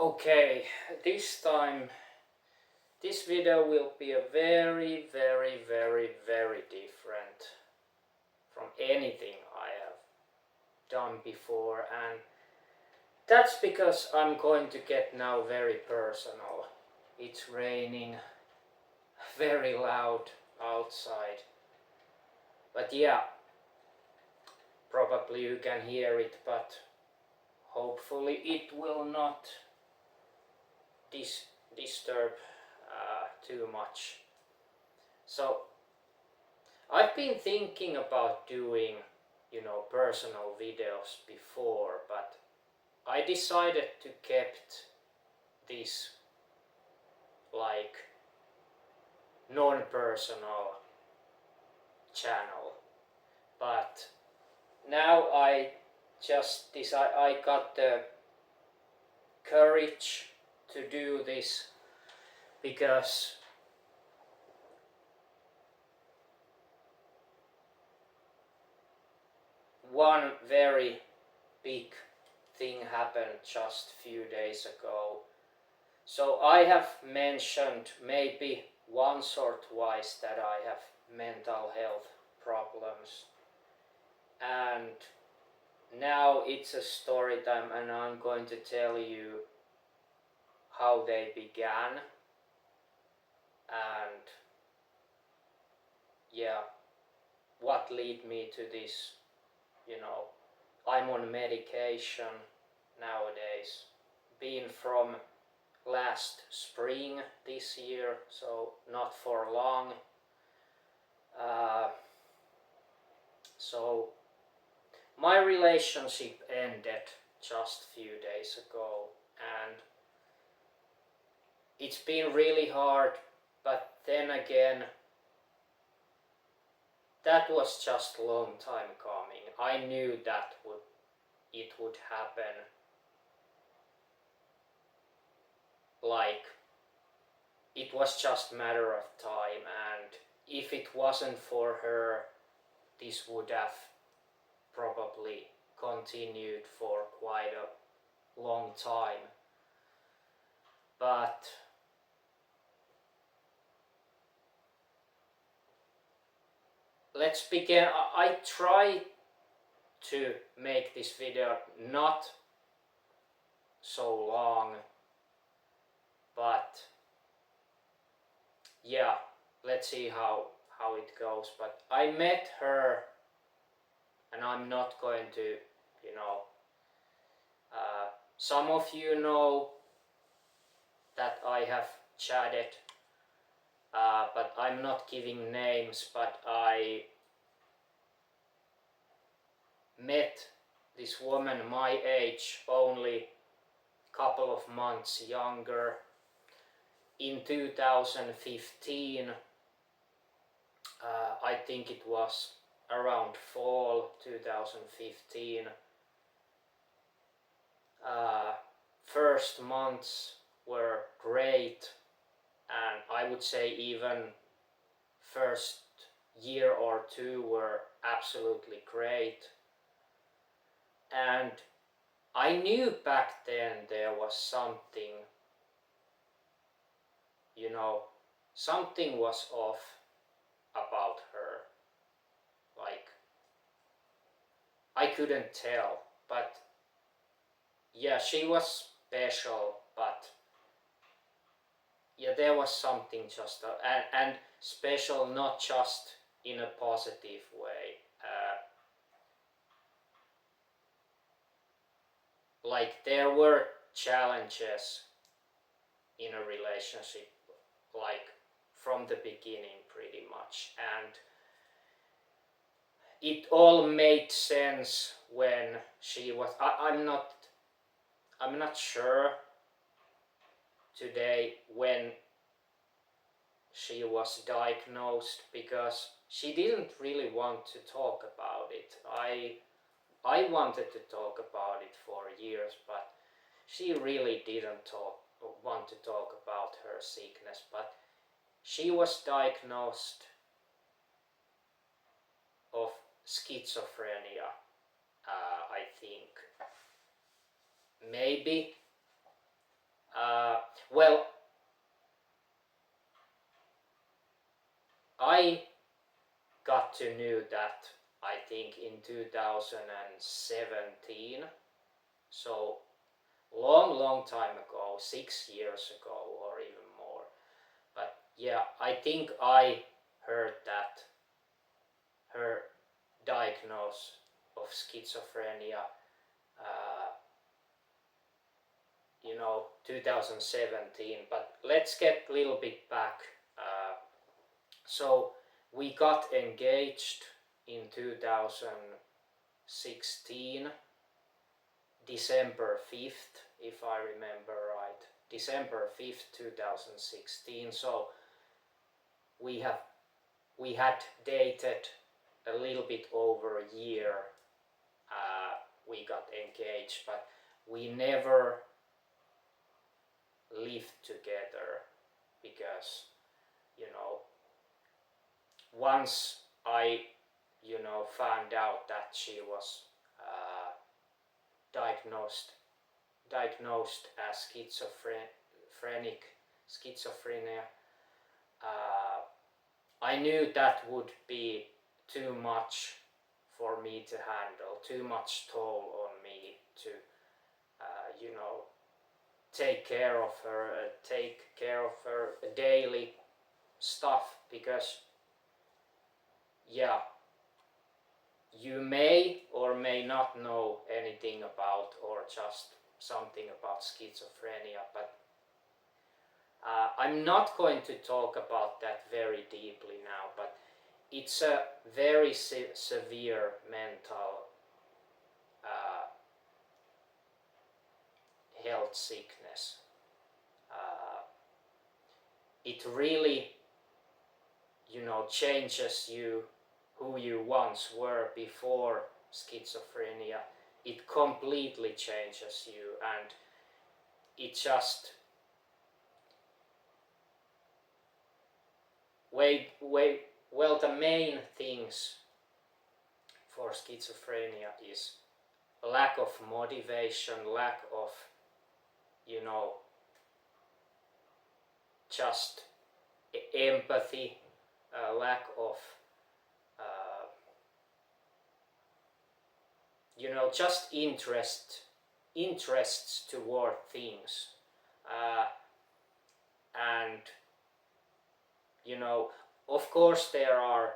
Okay, this time this video will be a very different from anything I have done before, and that's because I'm going to get now very personal. It's raining, very loud outside, but yeah, probably you can hear it, but hopefully it will not disturb too much. So I've been thinking about doing, personal videos before, but I decided to kept this like non-personal channel. But now I just decide I got the courage to do this because one very big thing happened just a few days ago. So I have mentioned maybe once or twice that I have mental health problems, and now it's a story time, and I'm going to tell you how they began, and yeah, what led me to this. I'm on medication nowadays, been from last spring this year, so not for long. So my relationship ended just a few days ago, and it's been really hard, but then again, that was just a long time coming. I knew that it would happen. Like, it was just a matter of time, and if it wasn't for her, this would have probably continued for quite a long time. But let's begin. I try to make this video not so long, but yeah, let's see how it goes. But I met her, and I'm not going to, some of you know that I have chatted, but I'm not giving names, but I met this woman my age, only couple of months younger, in 2015. I think it was around fall 2015. First months were great, and I would say even first year or two were absolutely great. And I knew back then there was something, something was off about her. Like, I couldn't tell, but yeah, she was special, but yeah, there was something just, and special not just in a positive way. Like, there were challenges in a relationship, like from the beginning pretty much, and it all made sense when she was, I'm not sure today when she was diagnosed, because she didn't really want to talk about it. I wanted to talk about it for years, but she really didn't want to talk about her sickness. But she was diagnosed of schizophrenia, I think. Maybe, to know that I think in 2017, so long time ago, 6 years ago or even more. But yeah, I think I heard that her diagnosis of schizophrenia, 2017. But let's get a little bit back. So we got engaged in 2016, December 5th, if I remember right. December 5th, 2016. So we had dated a little bit over a year. We got engaged, but we never lived together because, once I, found out that she was diagnosed as schizophrenia, I knew that would be too much for me to handle, too much toll on me to, take care of her daily stuff, because you may or may not know anything about or just something about schizophrenia, but I'm not going to talk about that very deeply now, but it's a very severe mental health sickness. It really, changes you who you once were before schizophrenia. It completely changes you, and it just well, the main things for schizophrenia is lack of motivation, lack of, just empathy, lack of, just interests toward things, and of course there are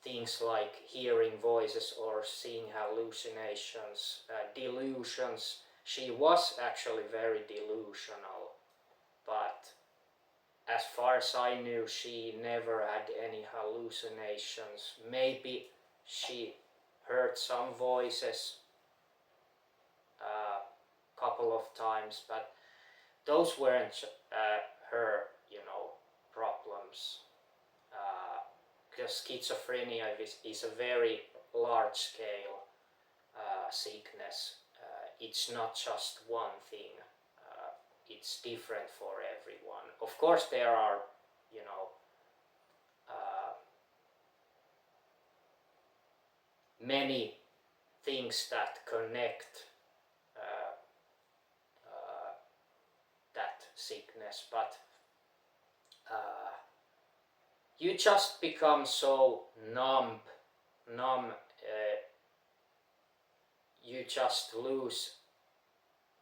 things like hearing voices or seeing hallucinations, delusions. She was actually very delusional, but as far as I knew, she never had any hallucinations. Maybe she heard some voices a couple of times, but those weren't her, problems. Because schizophrenia is a very large scale sickness. It's not just one thing. It's different for everyone. Of course, there are, many things that connect that sickness, but you just become so numb. You just lose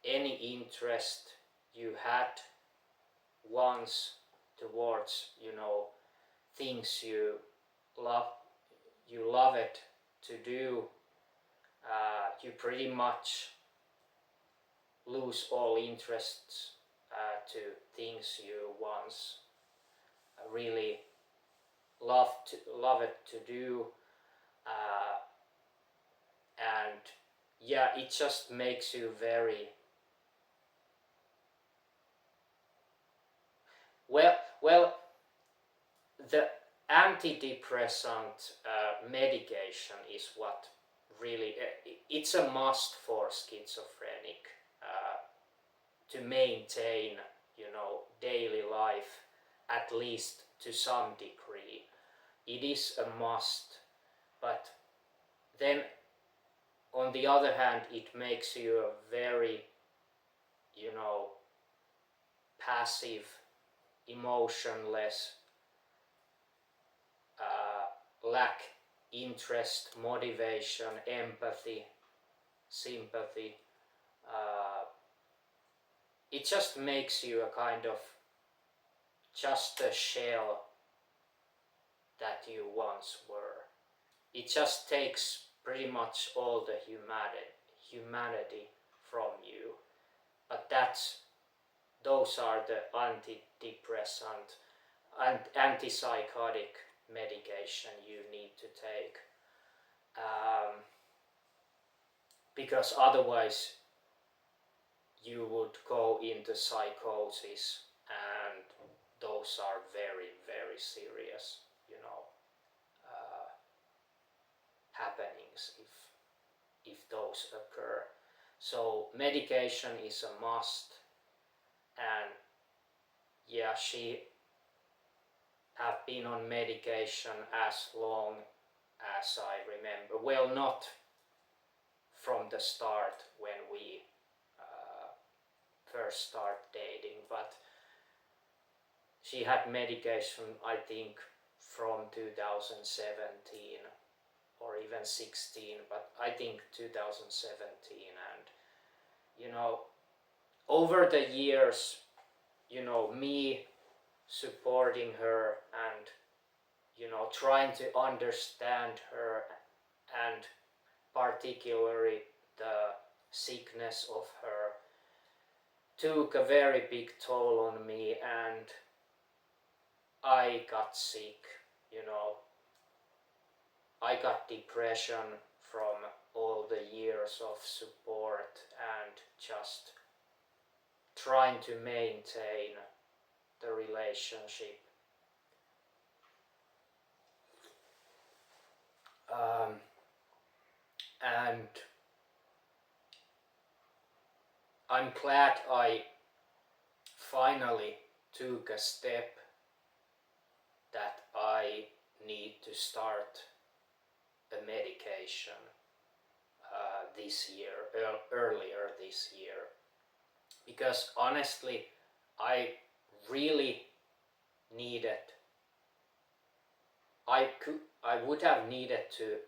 any interest you had once towards, things you love it to do. You pretty much lose all interests to things you once really love it to do, and it just makes you very well. The antidepressant medication is what really it's a must for schizophrenic to maintain, daily life, at least to some degree. It is a must, but then on the other hand, it makes you a very, passive, emotionless, lack interest, motivation, empathy, sympathy. It just makes you a kind of just a shell that you once were. It just takes pretty much all the humanity from you. But those are the antidepressant and antipsychotic medication you need to take, because otherwise you would go into psychosis, and those are very, very serious, happenings if those occur. So medication is a must, and yeah, she have been on medication as long as I remember. Well, not from the start when we first start dating, but she had medication, I think, from 2017 or even 16, but I think 2017. And over the years, me supporting her and trying to understand her, and particularly the sickness of her, took a very big toll on me, and I got sick. I got depression from all the years of support and just trying to maintain the relationship. And I'm glad I finally took a step that I need to start a medication this year, earlier this year, because honestly I really needed, I would have needed to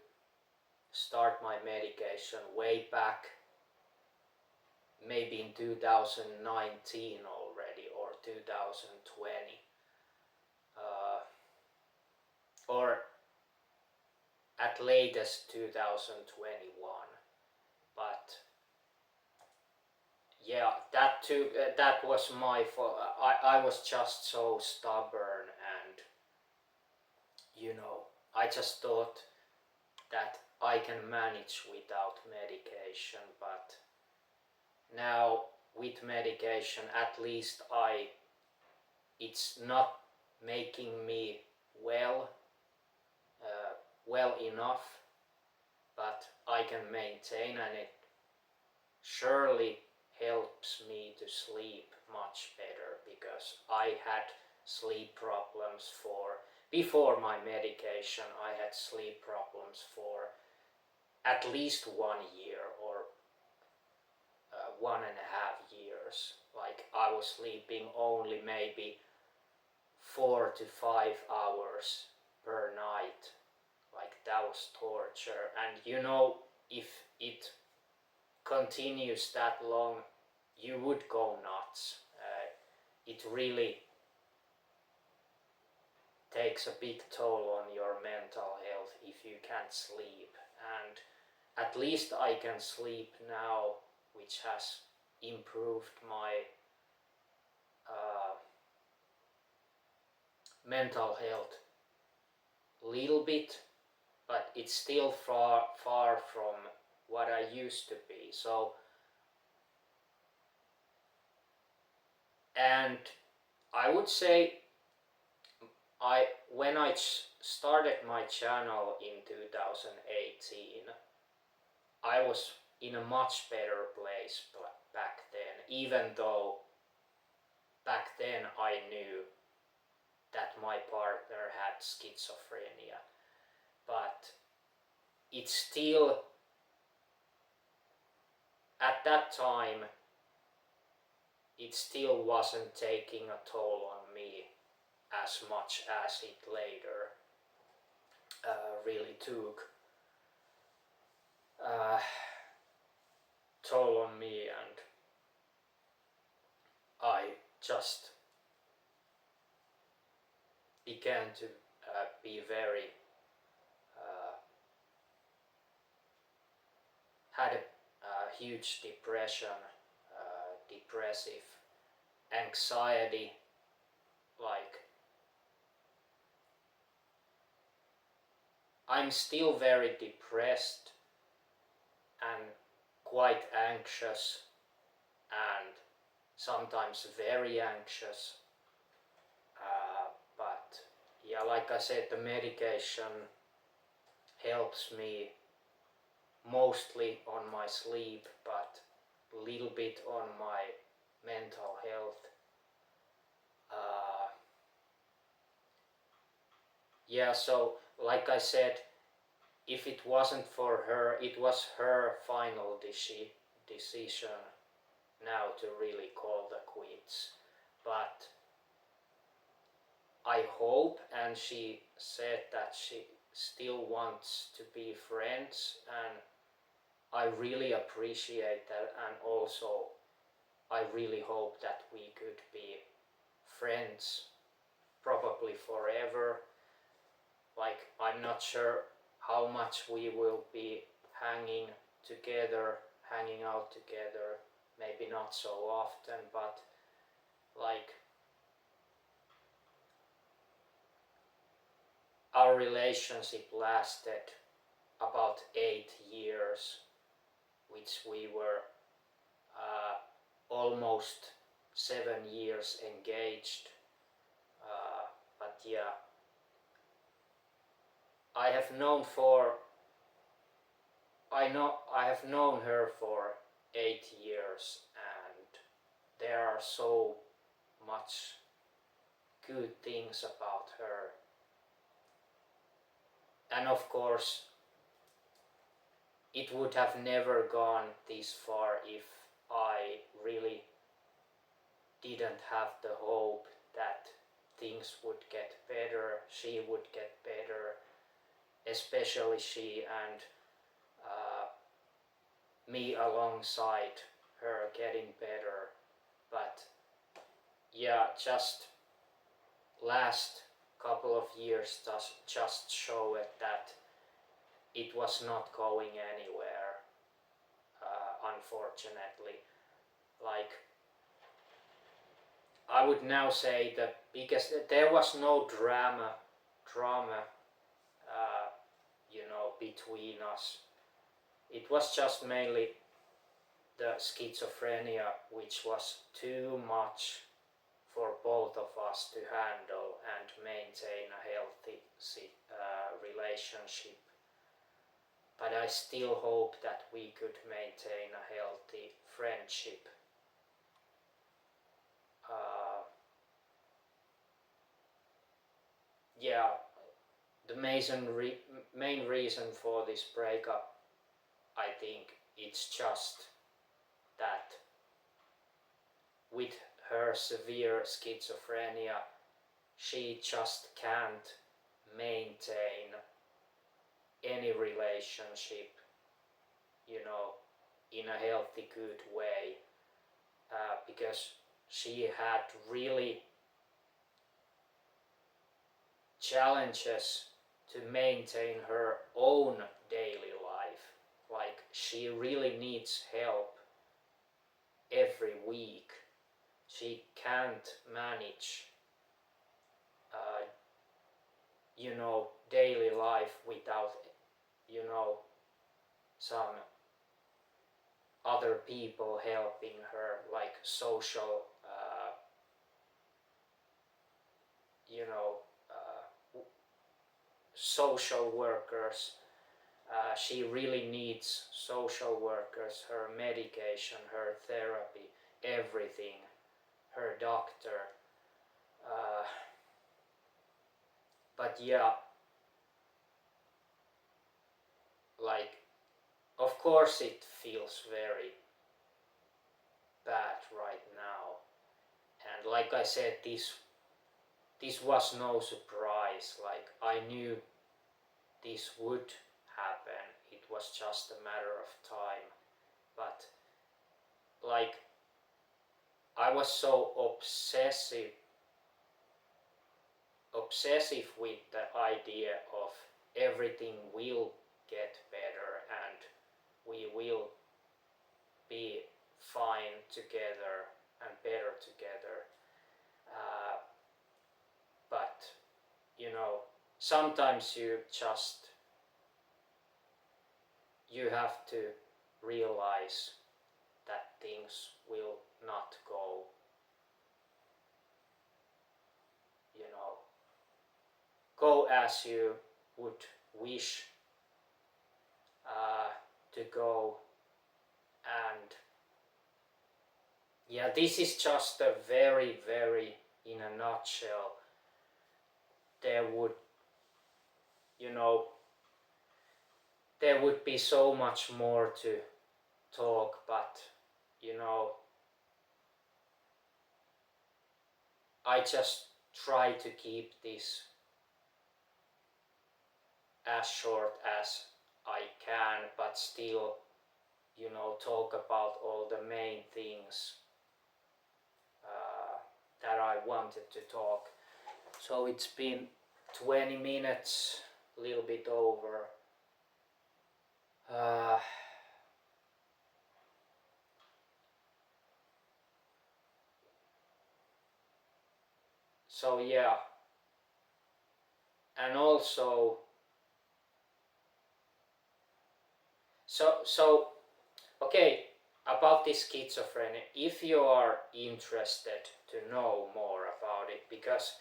start my medication way back, maybe in 2019 already, or 2020, or at latest 2021. But yeah, that was my fault. I was just so stubborn, and I just thought that I can manage without medication. But now with medication, at least it's not making me well enough, but I can maintain, and it surely helps me to sleep much better, because I had sleep problems before my medication. I had sleep problems for at least 1 year, or 1.5 years. Like, I was sleeping only maybe 4 to 5 hours per night. Like, that was torture. And if it continues that long, you would go nuts. It really takes a big toll on your mental health if you can't sleep. And at least I can sleep now, which has improved my mental health a little bit, but it's still far from what I used to be. So, and I would say when I started my channel in 2018, I was in a much better place back then, even though back then I knew that my partner had schizophrenia. But it still, at that time, it still wasn't taking a toll on me as much as it later really took toll on me, and I just began to be very had a huge depression, depressive anxiety, like I'm still very depressed and quite anxious, and sometimes very anxious, but yeah, like I said, the medication helps me mostly on my sleep, but a little bit on my mental health. Yeah, so like I said, if it wasn't for her, it was her final decision now to really call the quits. But I hope, and she said that she still wants to be friends, and I really appreciate that, and also I really hope that we could be friends probably forever. Like, I'm not sure how much we will be hanging together, hanging out together, maybe not so often, but like our relationship lasted about 8 years, which we were almost 7 years engaged. But yeah, I have known for I have known her for 8 years, and there are so much good things about her. And of course, it would have never gone this far if I really didn't have the hope that things would get better, she would get better, especially she, and me alongside her getting better. But yeah, just last couple of years just show it that it was not going anywhere, unfortunately. Like, I would now say the biggest, there was no drama, uh, between us. It was just mainly the schizophrenia, which was too much for both of us to handle and maintain a healthy relationship. But I still hope that we could maintain a healthy friendship. Uh, yeah, the main reason for this breakup, I think it's just that with her severe schizophrenia, she just can't maintain any relationship, in a healthy, good way, because she had really challenges to maintain her own daily life. Like, she really needs help every week. She can't manage, uh, daily life without, some other people helping her, like social, you know, social workers. She really needs social workers, her medication, her therapy, everything, her doctor. Uh, but yeah, like, of course it feels very bad right now. And like I said, this was no surprise. Like, I knew this would happen. It was just a matter of time. But like, I was so obsessive with the idea of everything will get better and we will be fine together and better together. But sometimes you have to realize that things will not go as you would wish to go. And yeah, this is just a very, very, in a nutshell, there would be so much more to talk, but I just try to keep this as short as I can, but still talk about all the main things that I wanted to talk. So it's been 20 minutes, a little bit over. So yeah, and also so okay, about this schizophrenia, if you are interested to know more about it, because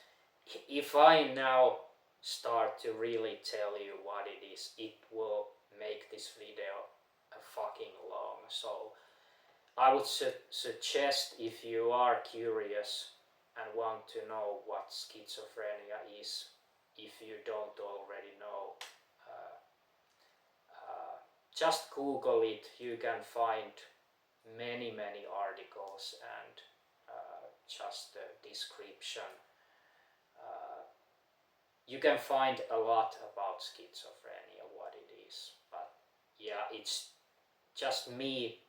if I now start to really tell you what it is, it will make this video fucking long. So I would suggest, if you are curious and want to know what schizophrenia is, if you don't already know, just Google it. You can find many articles and just the description. You can find a lot about schizophrenia, what it is. But yeah, it's just me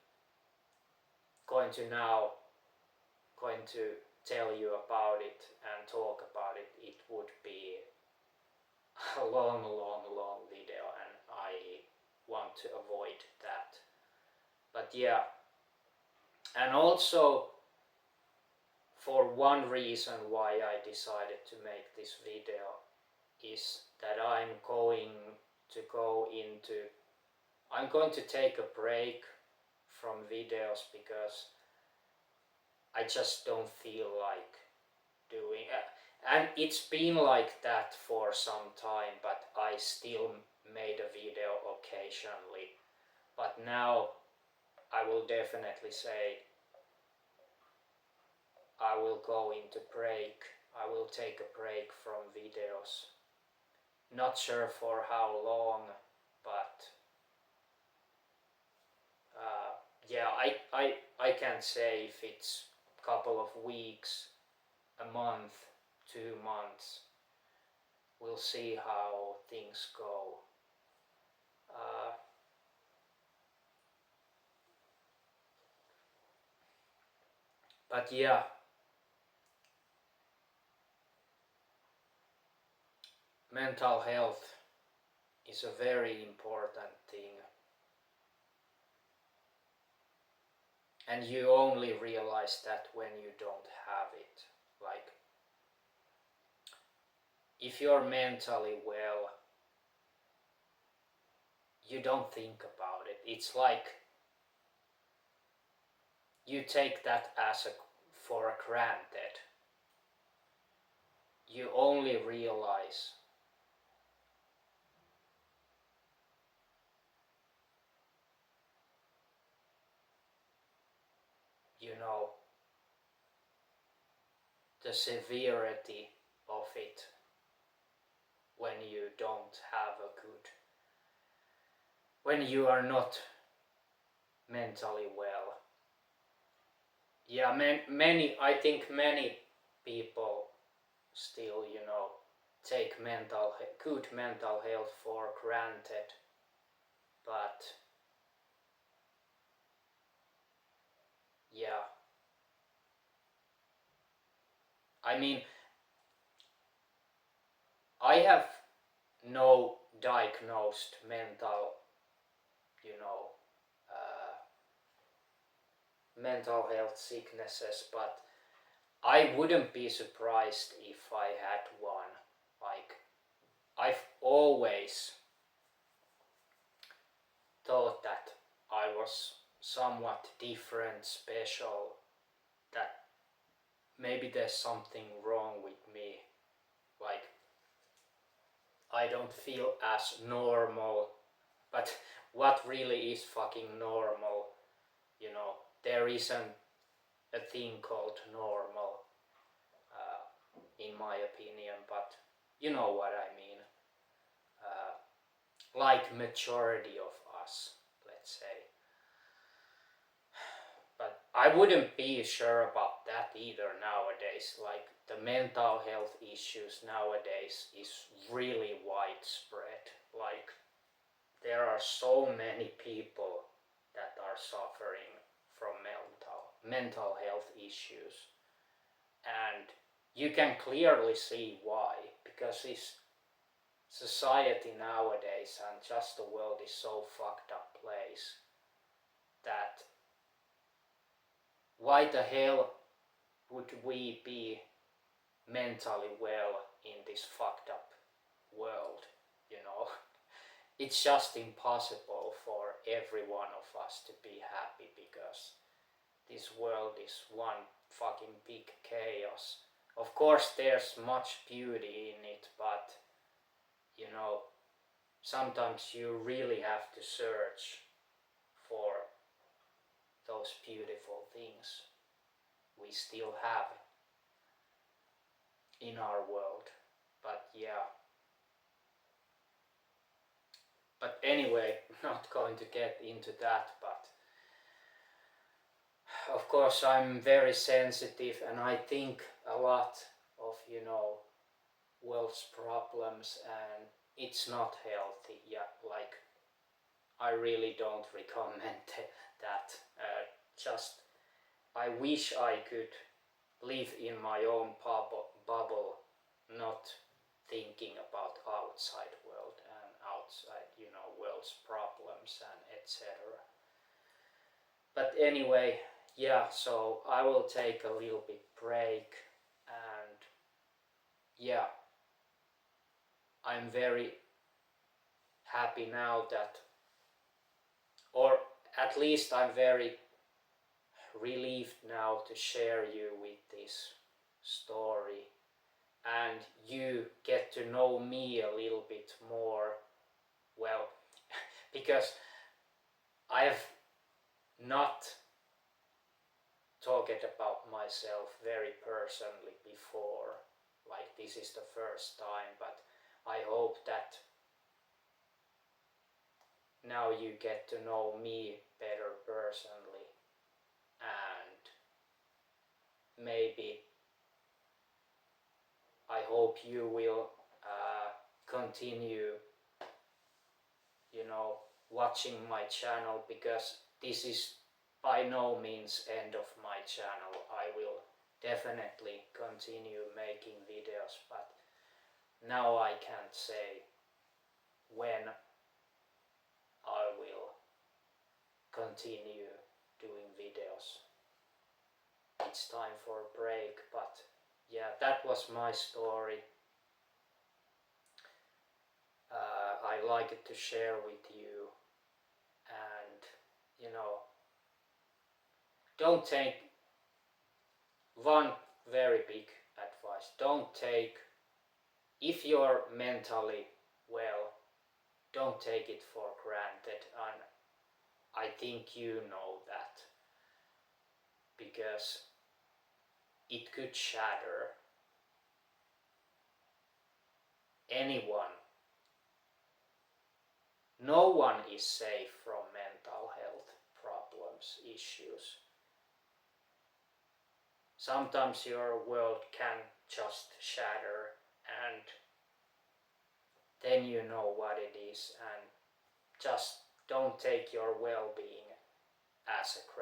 going to tell you about it and talk about it. It would be a long video, and I want to avoid that. But yeah, and also for one reason why I decided to make this video is that I'm going to take a break from videos because I just don't feel like doing it. And it's been like that for some time, but I still made a video occasionally. But now I will definitely say I will go into break. I will take a break from videos. Not sure for how long, but yeah, I can't say if it's a couple of weeks, a month, 2 months. We'll see how things go. But yeah, mental health is a very important thing, and you only realize that when you don't have it. Like, if you're mentally well, you don't think about it. It's like you take that for granted. You only realize the severity of it when you don't have when you are not mentally well. Yeah, I think many people still, take good mental health for granted, but yeah, I mean, I have no diagnosed you know, uh, mental health sicknesses, but I wouldn't be surprised if I had one. Like, I've always thought that I was somewhat different, special, that maybe there's something wrong with me. Like, I don't feel as normal, but what really is fucking normal? You know, there isn't a thing called normal, in my opinion, but you know what I mean. Like majority of us, let's say. But I wouldn't be sure about that either nowadays. Like, the mental health issues nowadays is really widespread. Like, there are so many people that are suffering from mental health issues, and you can clearly see why, because this society nowadays and just the world is so fucked up place that why the hell would we be mentally well in this fucked up world, you know? It's just impossible for every one of us to be happy, because this world is one fucking big chaos. Of course there's much beauty in it, but you know, sometimes you really have to search for those beautiful things we still have in our world. But yeah, but anyway, not going to get into that, but of course I'm very sensitive and I think a lot of, you know, world's problems, and it's not healthy. Yeah, like, I really don't recommend that. Just, I wish I could live in my own bubble, not thinking about outside world and outside, you know, world's problems and etc. But anyway, yeah, so I will take a little bit break, and yeah, I'm very happy now that, or at least I'm very relieved now to share you with this story, and you get to know me a little bit more. Well, because I have not talked about myself very personally before, like this is the first time, but I hope that now you get to know me better personally, and maybe I hope you will continue, you know, watching my channel, because this is by no means end of my channel. I will definitely continue making videos, but now I can't say when I will continue doing videos. It's time for a break, but yeah, that was my story. I like it to share with you, and you know, don't take one very big advice. Don't take, if you're mentally well, don't take it for granted, and I think you know that, because it could shatter anyone. No one is safe from mental health problems, issues. Sometimes your world can just shatter, and then you know what it is, and just don't take your well-being as a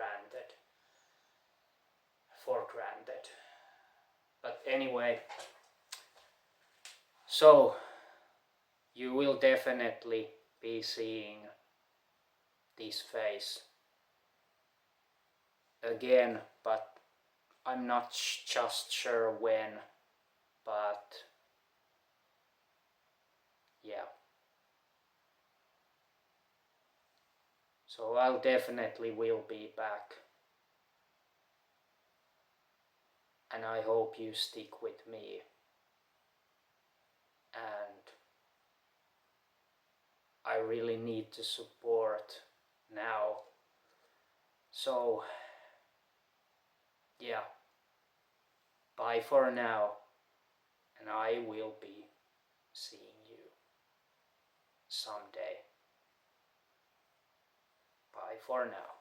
for granted. But anyway, so you will definitely be seeing this face again, but I'm not just sure when, but yeah. So I'll definitely will be back, and I hope you stick with me, and I really need the support now. So yeah, bye for now, and I will be seeing you someday. Bye for now.